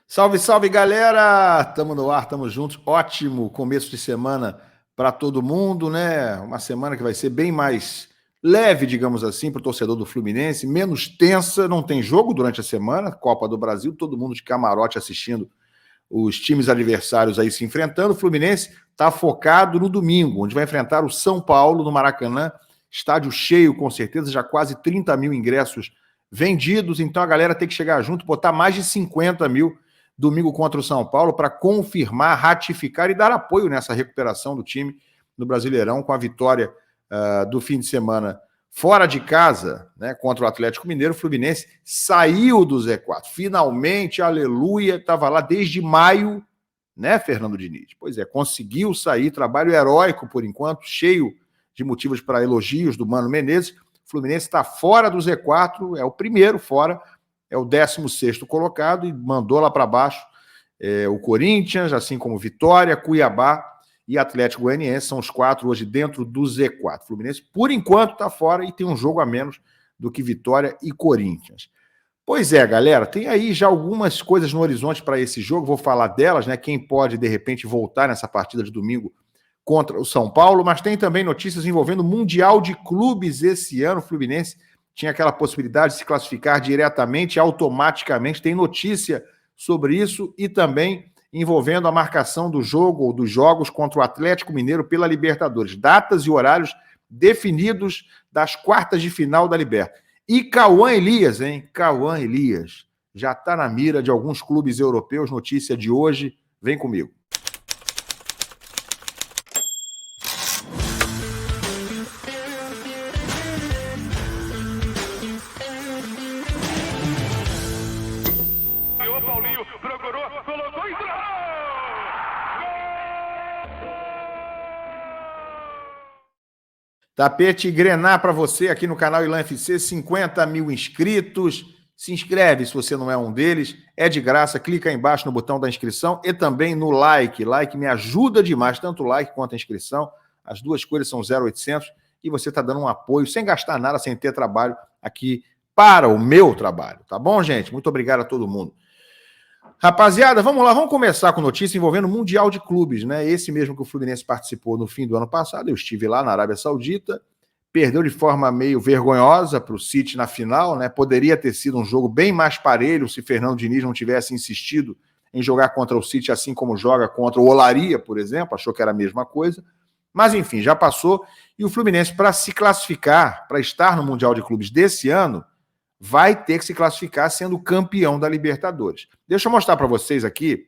Salve, salve, galera! Tamo no ar, tamo juntos. Ótimo começo de semana para todo mundo, né? Uma semana que vai ser bem mais leve, digamos assim, para o torcedor do Fluminense, menos tensa. Não tem jogo durante a semana, Copa do Brasil, todo mundo de camarote assistindo os times adversários aí se enfrentando. O Fluminense está focado no domingo, onde vai enfrentar o São Paulo no Maracanã. Estádio cheio, com certeza, já quase 30 mil ingressos vendidos. Então a galera tem que chegar junto, botar mais de 50 mil domingo contra o São Paulo para confirmar, ratificar e dar apoio nessa recuperação do time no Brasileirão com a vitória do fim de semana fora de casa, né, contra o Atlético Mineiro. O Fluminense saiu do Z4. Finalmente, aleluia, estava lá desde maio, né, Fernando Diniz? Pois é, conseguiu sair, trabalho heróico por enquanto, cheio de motivos para elogios do Mano Menezes. O Fluminense está fora do Z4, é o primeiro fora, é o 16º colocado e mandou lá para baixo o Corinthians, assim como Vitória, Cuiabá e Atlético Goianiense, são os 4 hoje dentro do Z4. O Fluminense, por enquanto, está fora e tem um jogo a menos do que Vitória e Corinthians. Pois é, galera, tem aí já algumas coisas no horizonte para esse jogo, vou falar delas, né? Quem pode, de repente, voltar nessa partida de domingo contra o São Paulo, mas tem também notícias envolvendo o Mundial de Clubes esse ano. O Fluminense tinha aquela possibilidade de se classificar diretamente, automaticamente, tem notícia sobre isso e também envolvendo a marcação do jogo ou dos jogos contra o Atlético Mineiro pela Libertadores. Datas e horários definidos das quartas de final da Libertadores. E Cauã Elias, hein? Cauã Elias já está na mira de alguns clubes europeus. Notícia de hoje. Vem comigo. Tapete Grená para você aqui no canal Ilan FC, 50 mil inscritos. Se inscreve se você não é um deles, é de graça, clica aí embaixo no botão da inscrição e também no like. Like me ajuda demais, tanto o like quanto a inscrição. As duas coisas são 0,800 e você está dando um apoio sem gastar nada, sem ter trabalho aqui para o meu trabalho. Tá bom, gente? Muito obrigado a todo mundo. Rapaziada, vamos lá, vamos começar com notícia envolvendo o Mundial de Clubes, né? Esse mesmo que o Fluminense participou no fim do ano passado. Eu estive lá na Arábia Saudita, perdeu de forma meio vergonhosa para o City na final, né? Poderia ter sido um jogo bem mais parelho se Fernando Diniz não tivesse insistido em jogar contra o City, assim como joga contra o Olaria, por exemplo, achou que era a mesma coisa. Mas enfim, já passou. E o Fluminense, para se classificar, para estar no Mundial de Clubes desse ano, vai ter que se classificar sendo campeão da Libertadores. Deixa eu mostrar para vocês aqui,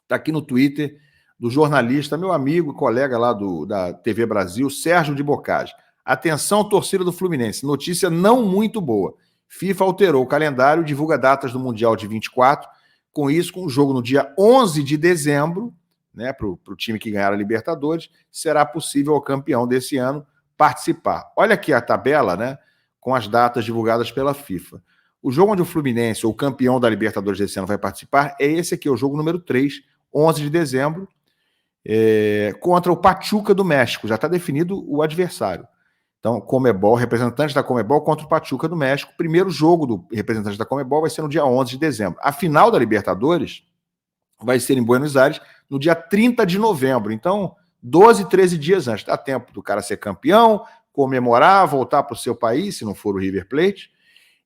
está aqui no Twitter, do jornalista, meu amigo e colega lá da TV Brasil, Sérgio de Bocage. Atenção, torcida do Fluminense, notícia não muito boa. FIFA alterou o calendário, divulga datas do Mundial de 24, com isso, com o jogo no dia 11 de dezembro, né, para o time que ganhar a Libertadores, será possível ao campeão desse ano participar. Olha aqui a tabela, né, com as datas divulgadas pela FIFA. O jogo onde o Fluminense, ou campeão da Libertadores desse ano, vai participar é esse aqui, o jogo número 3, 11 de dezembro, contra o Pachuca do México. Já está definido o adversário. Então, Conmebol, representante da Conmebol contra o Pachuca do México. Primeiro jogo do representante da Conmebol vai ser no dia 11 de dezembro. A final da Libertadores vai ser em Buenos Aires no dia 30 de novembro. Então, 12, 13 dias antes. Dá tempo do cara ser campeão, comemorar, voltar para o seu país, se não for o River Plate,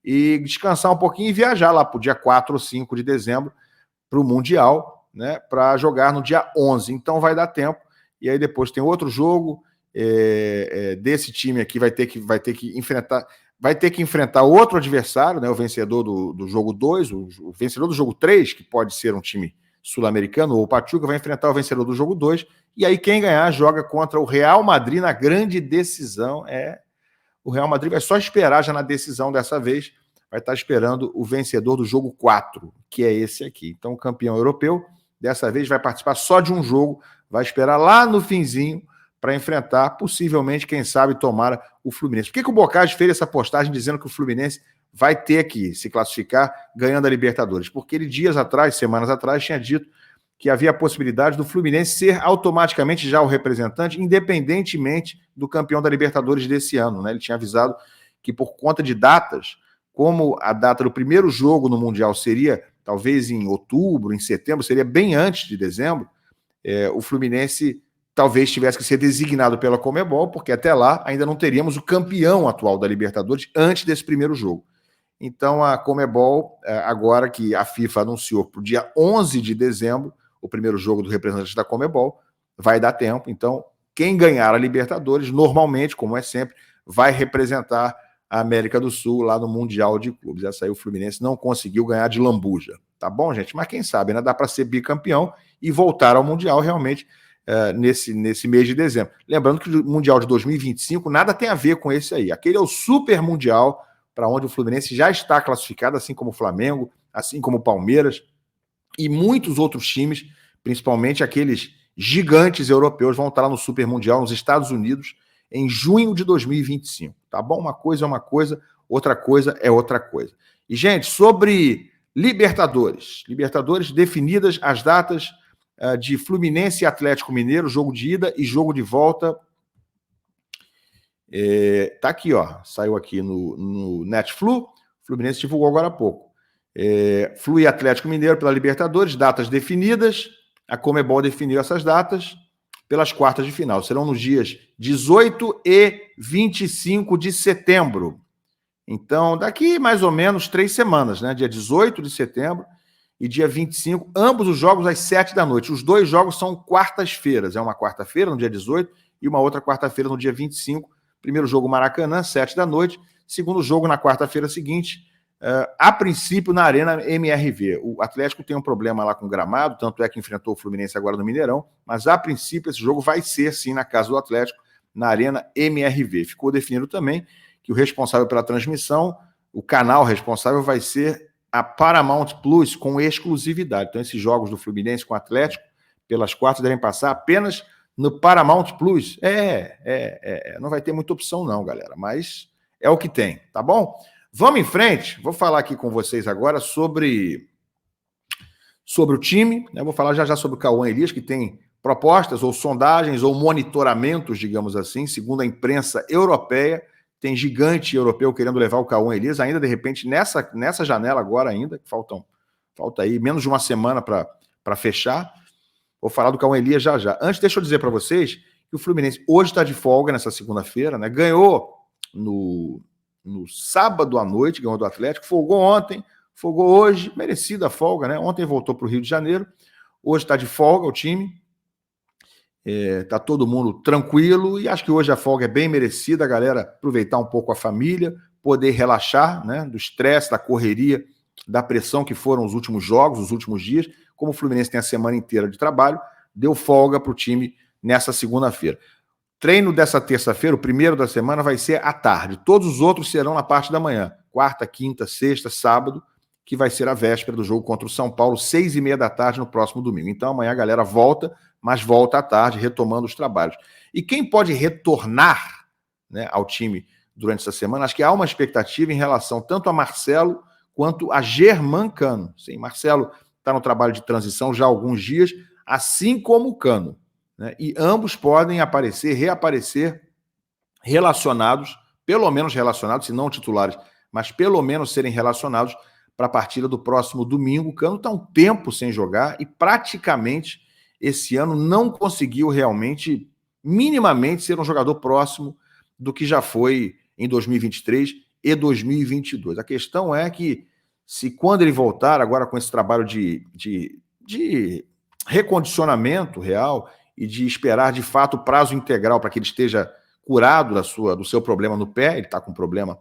e descansar um pouquinho e viajar lá para o dia 4 ou 5 de dezembro para o Mundial, né, para jogar no dia 11. Então vai dar tempo. E aí depois tem outro jogo desse time aqui, vai ter que enfrentar outro adversário, né, o vencedor do jogo 2, o vencedor do jogo 3, que pode ser um time sul-americano, ou o Pachuca, vai enfrentar o vencedor do jogo 2, e aí quem ganhar joga contra o Real Madrid na grande decisão. O Real Madrid vai só esperar já na decisão dessa vez, vai estar esperando o vencedor do jogo 4, que é esse aqui. Então o campeão europeu, dessa vez, vai participar só de um jogo, vai esperar lá no finzinho para enfrentar, possivelmente, quem sabe, tomara o Fluminense. Por que o Bocage fez essa postagem dizendo que o Fluminense vai ter que se classificar ganhando a Libertadores? Porque ele, semanas atrás, tinha dito que havia a possibilidade do Fluminense ser automaticamente já o representante, independentemente do campeão da Libertadores desse ano, né? Ele tinha avisado que, por conta de datas, como a data do primeiro jogo no Mundial seria talvez em outubro, em setembro, seria bem antes de dezembro, o Fluminense talvez tivesse que ser designado pela Conmebol, porque até lá ainda não teríamos o campeão atual da Libertadores antes desse primeiro jogo. Então a Conmebol, agora que a FIFA anunciou para o dia 11 de dezembro, o primeiro jogo do representante da Conmebol, vai dar tempo. Então, quem ganhar a Libertadores, normalmente, como é sempre, vai representar a América do Sul lá no Mundial de Clubes. Essa aí o Fluminense não conseguiu ganhar de lambuja. Tá bom, gente? Mas quem sabe, né? Dá para ser bicampeão e voltar ao Mundial realmente nesse mês de dezembro. Lembrando que o Mundial de 2025 nada tem a ver com esse aí. Aquele é o Super Mundial, para onde o Fluminense já está classificado, assim como o Flamengo, assim como o Palmeiras e muitos outros times, principalmente aqueles gigantes europeus, vão estar lá no Super Mundial nos Estados Unidos em junho de 2025. Tá bom? Uma coisa é uma coisa, outra coisa é outra coisa. E, gente, sobre Libertadores definidas as datas de Fluminense e Atlético Mineiro, jogo de ida e jogo de volta. Tá aqui, ó. Saiu aqui no Netflu. O Fluminense divulgou agora há pouco. Flu e Atlético Mineiro pela Libertadores, datas definidas. A Conmebol definiu essas datas pelas quartas de final. Serão nos dias 18 e 25 de setembro. Então, daqui mais ou menos 3 semanas, né? Dia 18 de setembro e dia 25, ambos os jogos às 7 da noite. Os dois jogos são quartas-feiras. É uma quarta-feira, no dia 18, e uma outra quarta-feira, no dia 25. Primeiro jogo Maracanã, 7 da noite. Segundo jogo na quarta-feira seguinte, a princípio na Arena MRV. O Atlético tem um problema lá com o gramado, tanto é que enfrentou o Fluminense agora no Mineirão, mas a princípio esse jogo vai ser sim na casa do Atlético, na Arena MRV. Ficou definido também que o responsável pela transmissão, o canal responsável vai ser a Paramount Plus com exclusividade. Então esses jogos do Fluminense com o Atlético, pelas quartas, devem passar apenas no Paramount Plus. Não vai ter muita opção não, galera, mas é o que tem, tá bom? Vamos em frente, vou falar aqui com vocês agora sobre o time, né? Vou falar já sobre o Cauã Elias, que tem propostas ou sondagens ou monitoramentos, digamos assim, segundo a imprensa europeia. Tem gigante europeu querendo levar o Cauã Elias, ainda de repente nessa janela agora ainda, que falta aí menos de uma semana para fechar. Vou falar do Cauã Elias já. Antes, deixa eu dizer para vocês que o Fluminense hoje está de folga nessa segunda-feira, né? Ganhou no sábado à noite, ganhou do Atlético, folgou ontem, folgou hoje, merecida a folga, né? Ontem voltou para o Rio de Janeiro, hoje está de folga o time, tá todo mundo tranquilo, e acho que hoje a folga é bem merecida, a galera aproveitar um pouco a família, poder relaxar, né? Do estresse, da correria, da pressão que foram os últimos jogos, os últimos dias. Como o Fluminense tem a semana inteira de trabalho, deu folga para o time nessa segunda-feira. Treino dessa terça-feira, o primeiro da semana, vai ser à tarde. Todos os outros serão na parte da manhã. Quarta, quinta, sexta, sábado, que vai ser a véspera do jogo contra o São Paulo, 6h30 da tarde no próximo domingo. Então amanhã a galera volta, mas volta à tarde, retomando os trabalhos. E quem pode retornar, né, ao time durante essa semana, acho que há uma expectativa em relação tanto a Marcelo quanto a Germancano. Sim, Marcelo está no trabalho de transição já há alguns dias, assim como o Cano, né? E ambos podem reaparecer relacionados, pelo menos relacionados, se não titulares, mas pelo menos serem relacionados para a partida do próximo domingo. O Cano está um tempo sem jogar e praticamente esse ano não conseguiu realmente, minimamente, ser um jogador próximo do que já foi em 2023 e 2022. A questão é que, se quando ele voltar, agora com esse trabalho de recondicionamento real e de esperar, de fato, prazo integral para que ele esteja curado do seu problema no pé, ele está com problema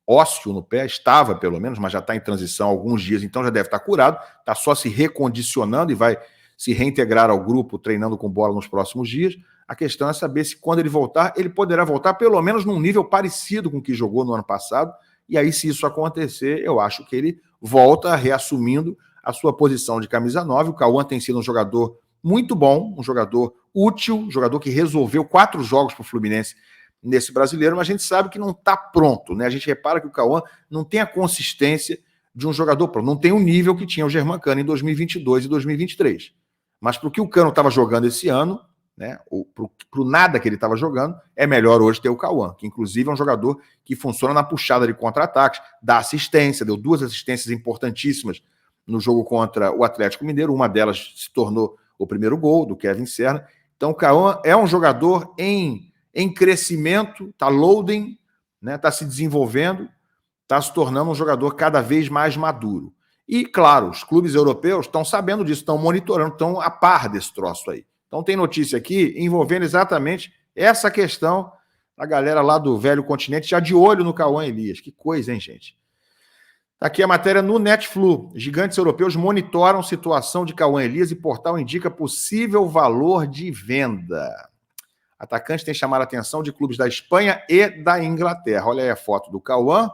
ósseo no pé, estava pelo menos, mas já está em transição há alguns dias, então já deve estar curado, está só se recondicionando e vai se reintegrar ao grupo, treinando com bola nos próximos dias. A questão é saber se quando ele voltar, ele poderá voltar pelo menos num nível parecido com o que jogou no ano passado, e aí se isso acontecer, eu acho que ele volta reassumindo a sua posição de camisa 9. O Cauã tem sido um jogador muito bom, um jogador útil, um jogador que resolveu 4 jogos para o Fluminense nesse brasileiro, mas a gente sabe que não está pronto, né? A gente repara que o Cauã não tem a consistência de um jogador pronto, não tem o nível que tinha o Germancano em 2022 e 2023. Mas para o que o Cano estava jogando esse ano, né, para o nada que ele estava jogando, é melhor hoje ter o Cauã, que inclusive é um jogador que funciona na puxada de contra-ataques, dá assistência, deu 2 assistências importantíssimas no jogo contra o Atlético Mineiro. Uma delas se tornou o primeiro gol do Kevin Serna. Então, o Cauã é um jogador em crescimento, está loading, né, está se desenvolvendo, está se tornando um jogador cada vez mais maduro. E, claro, os clubes europeus estão sabendo disso, estão monitorando, estão a par desse troço aí. Então, tem notícia aqui envolvendo exatamente essa questão. A galera lá do velho continente já de olho no Cauã Elias. Que coisa, hein, gente? Aqui a matéria no Netflu. Gigantes europeus monitoram situação de Cauã Elias e portal indica possível valor de venda. Atacante tem chamado a atenção de clubes da Espanha e da Inglaterra. Olha aí a foto do Cauã.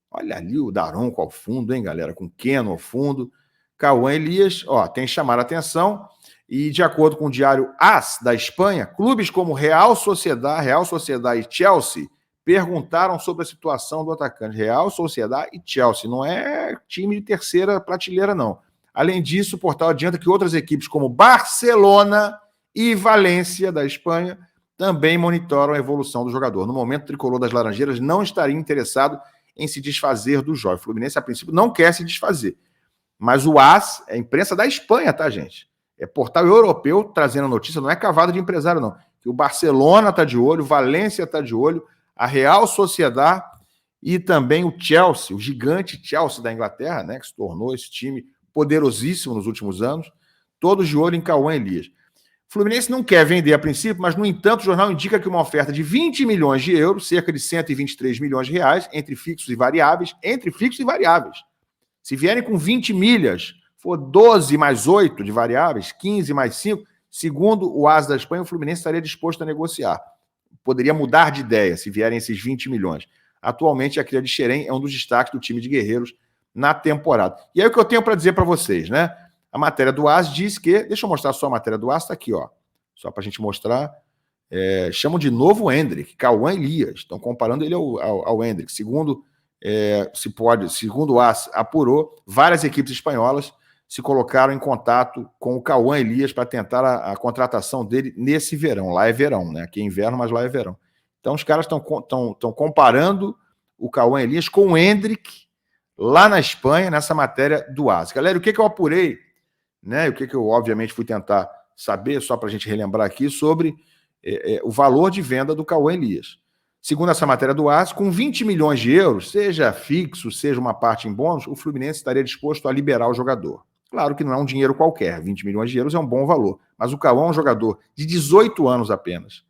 Olha ali o Daronco ao fundo, hein, galera? Com Keno ao fundo. Cauã Elias, ó, tem chamado a atenção. E, de acordo com o diário AS da Espanha, clubes como Real Sociedade e Chelsea perguntaram sobre a situação do atacante. Real Sociedade e Chelsea. Não é time de terceira prateleira, não. Além disso, o portal adianta que outras equipes como Barcelona e Valência, da Espanha, também monitoram a evolução do jogador. No momento, o tricolor das Laranjeiras não estaria interessado em se desfazer do Joy. O Fluminense, a princípio, não quer se desfazer. Mas o AS é a imprensa da Espanha, tá, gente? É portal europeu trazendo a notícia, não é cavada de empresário, não. Que o Barcelona está de olho, o Valência está de olho, a Real Sociedade e também o Chelsea, o gigante Chelsea da Inglaterra, né, que se tornou esse time poderosíssimo nos últimos anos, todos de olho em Cauã Elias. O Fluminense não quer vender a princípio, mas, no entanto, o jornal indica que uma oferta de 20 milhões de euros, cerca de 123 milhões de reais, entre fixos e variáveis, se vierem com 20 milhas, for 12 mais 8 de variáveis, 15 mais 5, segundo o AS da Espanha, o Fluminense estaria disposto a negociar. Poderia mudar de ideia se vierem esses 20 milhões. Atualmente, a cria de Xerém é um dos destaques do time de guerreiros na temporada. E aí o que eu tenho para dizer para vocês, né? A matéria do AS diz que... Deixa eu mostrar só a matéria do AS, está aqui, ó. Só para a gente mostrar. Chamam de novo o Endrick, Cauã Elias. Estão comparando ele ao Endrick. Segundo o AS apurou, várias equipes espanholas se colocaram em contato com o Cauã Elias para tentar a contratação dele nesse verão. Lá é verão, né? Aqui é inverno, mas lá é verão. Então os caras estão comparando o Cauã Elias com o Endrick lá na Espanha, nessa matéria do AS. Galera, o que eu apurei, né? O que eu, obviamente, fui tentar saber, só para a gente relembrar aqui, sobre o valor de venda do Cauã Elias. Segundo essa matéria do AS, com 20 milhões de euros, seja fixo, seja uma parte em bônus, o Fluminense estaria disposto a liberar o jogador. Claro que não é um dinheiro qualquer, 20 milhões de euros é um bom valor, mas o Cauã é um jogador de 18 anos apenas,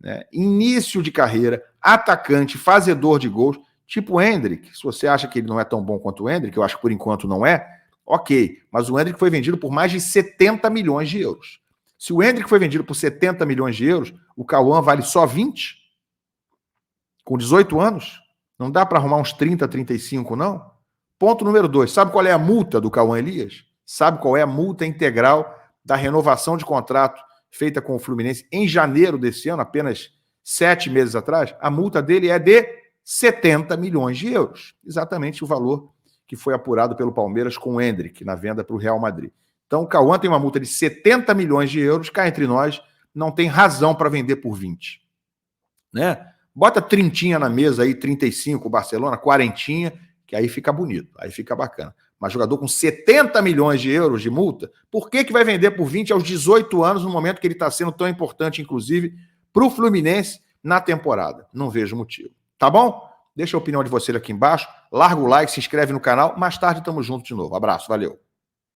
né? Início de carreira, atacante, fazedor de gols, tipo o Endrick. Se você acha que ele não é tão bom quanto o Endrick, eu acho que por enquanto não é, ok, mas o Endrick foi vendido por mais de 70 milhões de euros. Se o Endrick foi vendido por 70 milhões de euros, o Cauã vale só 20? Com 18 anos? Não dá para arrumar uns 30, 35, não? Ponto número 2. Sabe qual é a multa do Cauã Elias? Sabe qual é a multa integral da renovação de contrato feita com o Fluminense em janeiro desse ano, apenas 7 meses atrás? A multa dele é de 70 milhões de euros. Exatamente o valor que foi apurado pelo Palmeiras com o Endrick na venda para o Real Madrid. Então o Cauã tem uma multa de 70 milhões de euros, cá entre nós, não tem razão para vender por 20. Né? Bota 30 na mesa aí, 35, o Barcelona, 40, que aí fica bonito, aí fica bacana. Mas jogador com 70 milhões de euros de multa, por que vai vender por 20 aos 18 anos, no momento que ele está sendo tão importante, inclusive, para o Fluminense na temporada? Não vejo motivo. Tá bom? Deixa a opinião de vocês aqui embaixo, larga o like, se inscreve no canal. Mais tarde estamos juntos de novo. Abraço, valeu.